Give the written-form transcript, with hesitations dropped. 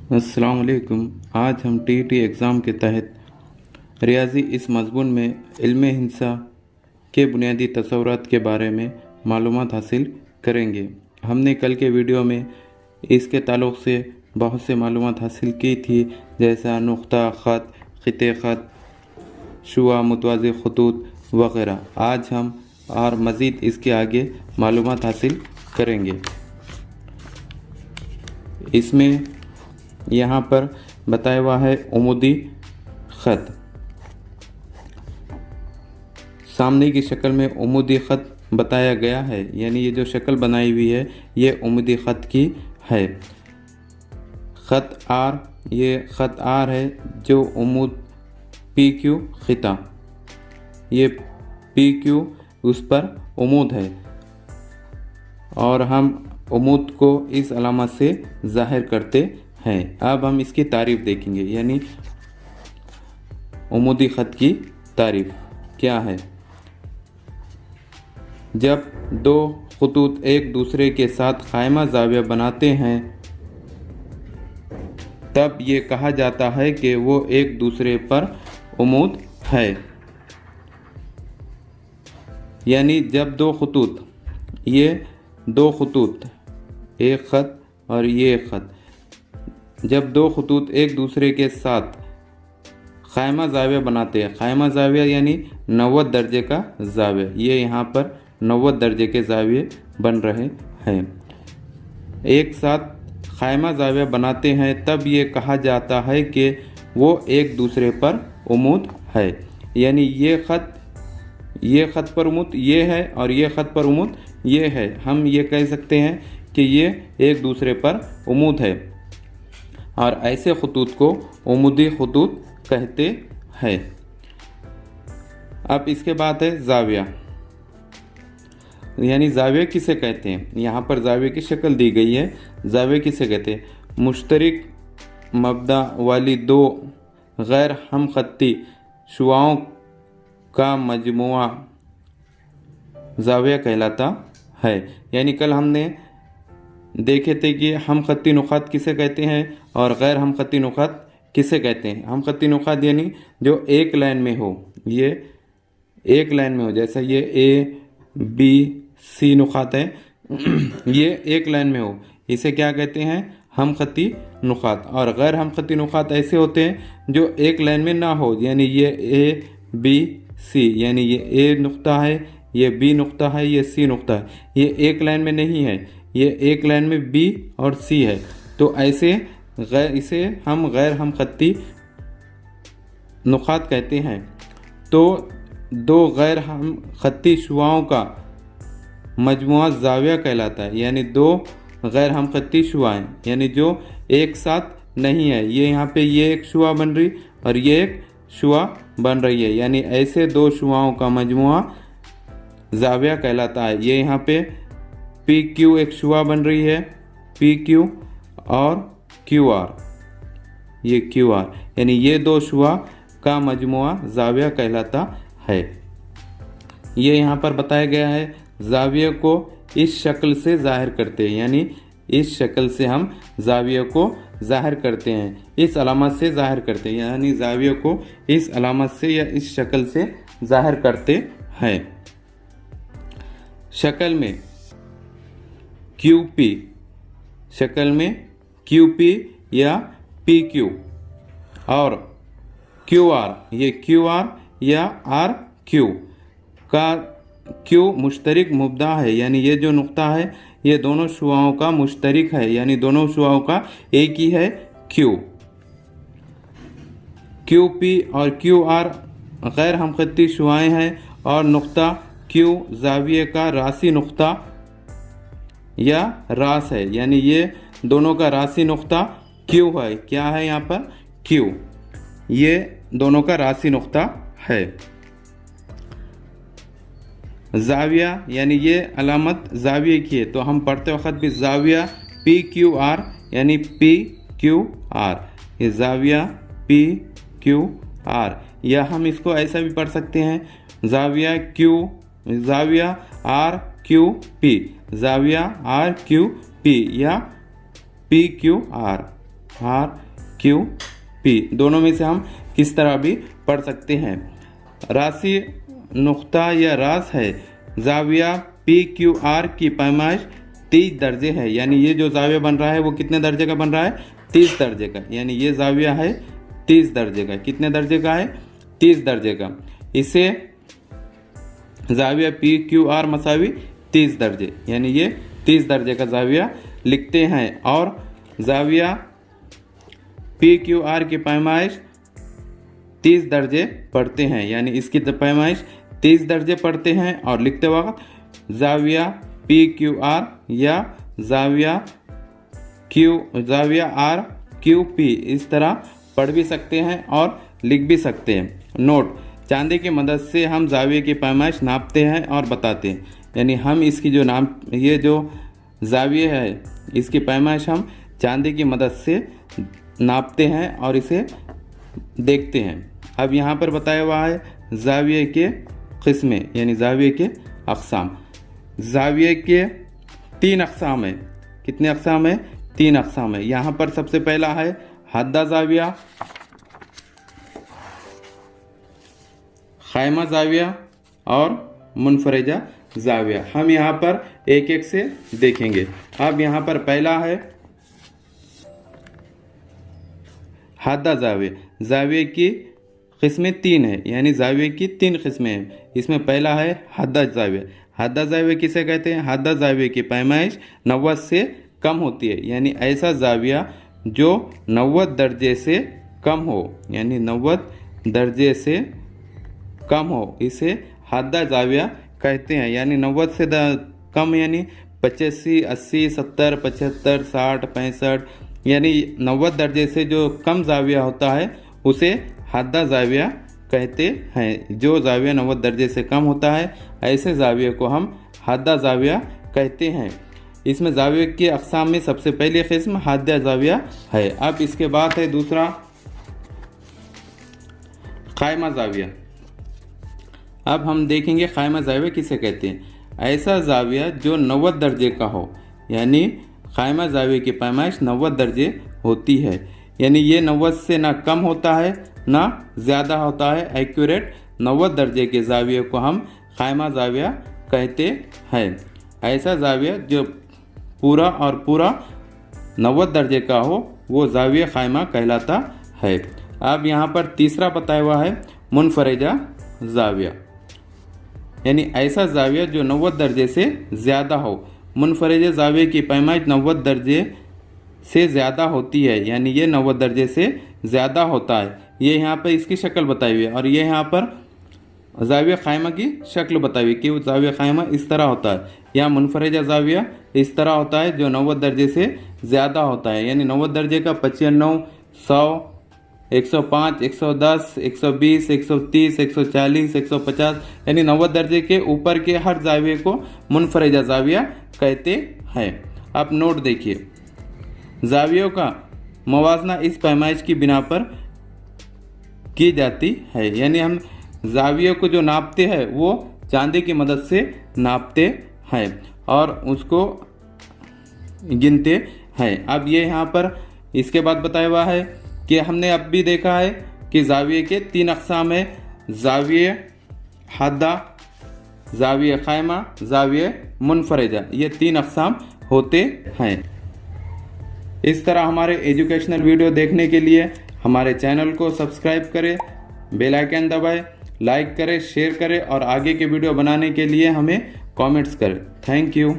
अस्सलाम वालेकुम। आज हम टीईटी एग्ज़ाम के तहत रियाजी इस मज़मून में इल्मे हिंसा के बुनियादी तसव्वुरात के बारे में मालूमात हासिल करेंगे। हमने कल के वीडियो में इसके ताल्लुक़ से बहुत से मालूमात हासिल की थी, जैसा नुक्ता ख़त, ख़िते ख़त, शुआ, मुतवाज़ी ख़ुतूत वग़ैरह। आज हम और मज़ीद इसके आगे मालूमात हासिल करेंगे। इसमें यहाँ पर बताया हुआ है उमूदी ख़त। सामने की शक्ल में उमूदी ख़त बताया गया है, यानी ये जो शक्ल बनाई हुई है ये उमूदी ख़त की है। ख़त आर, ये ख़त आर है जो उमूद पी क्यू ख़िता, ये पी क्यू उस पर उमूद है और हम उमूद को इस अलामत से ज़ाहिर करते हैं। अब हम इसकी तारीफ़ देखेंगे, यानी उमूदी ख़त की तारीफ़ क्या है। जब दो ख़ुतूत एक दूसरे के साथ क़ायमा ज़ाविया बनाते हैं तब ये कहा जाता है कि वो एक दूसरे पर उमूद है। यानी जब दो ख़ुतूत, ये दो ख़ुतूत, एक ख़त और ये एक ख़त, जब दो ख़ुतूत एक दूसरे के साथ क़ायमा ज़ाविया बनाते हैं, क़ायमा ज़ाविया यानी 90 दर्जे का ज़ाविया, ये यहाँ पर 90 दर्जे के ज़ाविये बन रहे हैं, एक साथ क़ायमा ज़ाविया बनाते हैं तब ये कहा जाता है कि वो एक दूसरे पर उमूद है। यानी ये ख़त पर उमूद ये है और ये ख़त पर उमूद ये है। हम ये कह सकते हैं कि ये एक दूसरे पर उमूद है और ऐसे ख़ुतूत को उमूदी ख़ुतूत कहते हैं। अब इसके बाद है ज़ाविया, यानी ज़ाविया किसे कहते हैं। यहाँ पर ज़ाविया की शक्ल दी गई है। ज़ाविया किसे कहते हैं? मुश्तरक मबदा वाली दो गैर हम ख़त्ती शुआओं का मजमुआ ज़ाविया कहलाता है। यानी कल हमने देखे थे कि हम ख़त्ती नुक़ात किसे कहते हैं और गैर हम ख़त्ती नुक़ात किसे कहते हैं। हम ख़त्ती नुक़ात यानी जो एक लाइन में हो, ये एक लाइन में हो, जैसा ये ए बी सी नुक़ात है, ये एक लाइन में हो, इसे क्या कहते हैं? हम ख़त्ती नुक़ात। और गैर हम ख़त्ती नुक़ात ऐसे होते हैं जो एक लाइन में ना हो, यानी ये ए बी सी, यानी ये ए नुक़्ता है, ये बी नुक़्ता है, ये सी नुक़्ता है, ये एक लाइन में नहीं है, ये एक लाइन में बी और सी है। तो ऐसे इसे हम गैर हम ख़त्ती नुक़ात कहते हैं। तो दो गैर हम ख़त्ती शुआओं का मजमुआ ज़ाविया कहलाता है। यानी दो गैर हम ख़त्ती शुआएँ, यानी जो एक साथ नहीं है, ये यहाँ पे ये एक शुआ बन रही और ये एक शुआ बन रही है, यानी ऐसे दो शुआओं का मजमुआ ज़ाविया कहलाता है। ये यहाँ पे पी क्यू एक शुआ बन रही है, पी क्यू और क्यू आर, ये क्यू आर, यानी ये दो शुआ का मजमुआ ज़ाविया कहलाता है। ये यहाँ पर बताया गया है। ज़ाविया को इस शक्ल से ज़ाहिर करते हैं, यानी इस शक्ल से हम ज़ाविया को ज़ाहिर करते हैं, इस अलामत से ज़ाहिर करते हैं, यानी ज़ाविया को इस अलामत से या इस शक्ल से ज़ाहिर करते हैं। शक्ल में क्यू पी, शक्ल में क्यू पी या पी क्यू, और क्यू आर, ये क्यू आर या आर क्यू का क्यू मुश्तरक मुबदा है, यानी ये जो नुक्ता है ये दोनों शुआओं का मुश्तरक है, यानी दोनों शुआओं का एक ही है क्यू। क्यू पी और क्यू आर गैर हम ख़त्ती शुआएँ हैं और नुक्ता क्यू ज़ाविये का रासी नुक्ता या रास है, यानी ये दोनों का रासी नुक्ता क्यू है। क्या है यहाँ पर? क्यू, ये दोनों का रासी नुक्ता है। ज़ाविया, यानी ये अलामत ज़ाविये की है, तो हम पढ़ते वक्त भी ज़ाविया पी क्यू आर, यानी पी क्यू आर, ये ज़ाविया पी क्यू आर, या हम इसको ऐसा भी पढ़ सकते हैं ज़ाविया आर क्यू पी, ज़ाविया आर क्यू पी या P Q R, R Q P, दोनों में से हम किस तरह भी पढ़ सकते हैं। राशि नुक्ता या रास है। जाविया पी क्यू आर की पैमाइश 30 दर्जे है, यानी ये जो जाविया बन रहा है वो कितने दर्जे का बन रहा है? 30 दर्जे का। यानी ये जाविया है 30 दर्जे का। कितने दर्जे का है? 30 दर्जे का। इसे जाविया पी क्यू आर मसावी 30 दर्जे, यानी ये 30 दर्जे का जाविया लिखते हैं। और जाविया पी क्यू आर की पैमाइश 30 दर्जे पढ़ते हैं, यानी इसकी पैमाइश 30 दर्जे पढ़ते हैं। और लिखते वक्त जाविया पी क्यू आर या जाविया आर क्यू पी इस तरह पढ़ भी सकते हैं और लिख भी सकते हैं। नोट: चांदी की मदद से हम जाविये की पैमाइश नापते हैं और बताते हैं, यानी हम इसकी ये जो जाविये है इसकी पैमाइश हम चांदी की मदद से नापते हैं और इसे देखते हैं। अब यहाँ पर बताया हुआ है जाविये के किस्में, यानी जाविये के अक़साम। जाविये के 3 अक़साम है। कितने अक़साम है? 3 अक़साम है। यहाँ पर सबसे पहला है हद्दा जाविया, ख़ैमा जाविया और मुनफरजा जाविया। हम यहाँ पर एक एक से देखेंगे। अब यहाँ पर पहला है हद्दा जाविया। जाविये की किस्में 3 है, यानी जाविये की 3 किस्में हैं। इसमें पहला है हद्दा जाविया। हद्दा जाविया किसे कहते हैं? हद्दा जाविया की पैमाइश 90 से कम होती है, यानी ऐसा जाविया जो 90 दर्जे से कम हो, यानी 90 दर्जे से कम हो, इसे हद्दा जाविया कहते हैं। यानी 90 से कम, यानी 85, 80, 70, 75, 60, 65, यानी 90 दर्जे से जो कम जाविया होता है उसे हद्दा जाविया कहते हैं। जो जाविया 90 दर्जे से कम होता है ऐसे जाविये को हम हद्दा जाविया कहते हैं। इसमें जाविये के अक़साम में सबसे पहली किस्म हद्दा जाविया है। अब इसके बाद है दूसरा ख़ैमा जाविया। अब हम देखेंगे ख़ैमा जाविया किसे कहते हैं। ऐसा जाविया जो 90 दर्जे का हो, यानी ख़ैमा जाविया की पैमाइश 90 दर्जे होती है, यानी ये 90 से ना कम होता है ना ज़्यादा होता है। एक्यूरेट 90 दर्जे के जाविये को हम ख़ैमा जाविया कहते हैं। ऐसा जाविया जो पूरा 90 दर्जे का हो वो जाविया ख़ैमा कहलाता है। अब यहाँ पर तीसरा बताया हुआ है मुनफरजा जाविया, यानी ऐसा जाविया जो 90 दर्जे से ज़्यादा हो। मुनफरजा जाविये की पैमाइश 90 दर्जे से ज़्यादा होती है, यानी ये 90 दर्जे से ज़्यादा होता है। ये यहाँ पर इसकी शक्ल बताई हुई है और ये यहाँ पर जाविया ख़ैमा की शक्ल बताई हुई कि वो जाविया ख़ैमा इस तरह होता है, या मुनफरजा जाविया इस तरह होता है जो 90 दर्जे से ज़्यादा होता है। यानी 90 दर्जे का 95, 100, 105, 110, 120, 130, 140, 150, यानी 90 दर्जे के ऊपर के हर जाविये को मुनफरजा जाविया कहते हैं। अब नोट देखिए, जावियों का मवाजना इस पैमाइश की बिना पर की जाती है, यानी हम जाविये को जो नापते हैं वो चांदी की मदद से नापते हैं और उसको गिनते हैं। अब ये यहाँ पर इसके बाद बताया हुआ है कि हमने अब भी देखा है कि जाविये के 3 अक़साम है, जाविये हद्दा, जाविये ख़ैमा, जाविये मुनफरजा, ये 3 अक़साम होते हैं। इस तरह हमारे एजुकेशनल वीडियो देखने के लिए हमारे चैनल को सब्सक्राइब करें, बेल आइकन दबाएं, लाइक करें, शेयर करें और आगे के वीडियो बनाने के लिए हमें कमेंट्स करें। Thank you.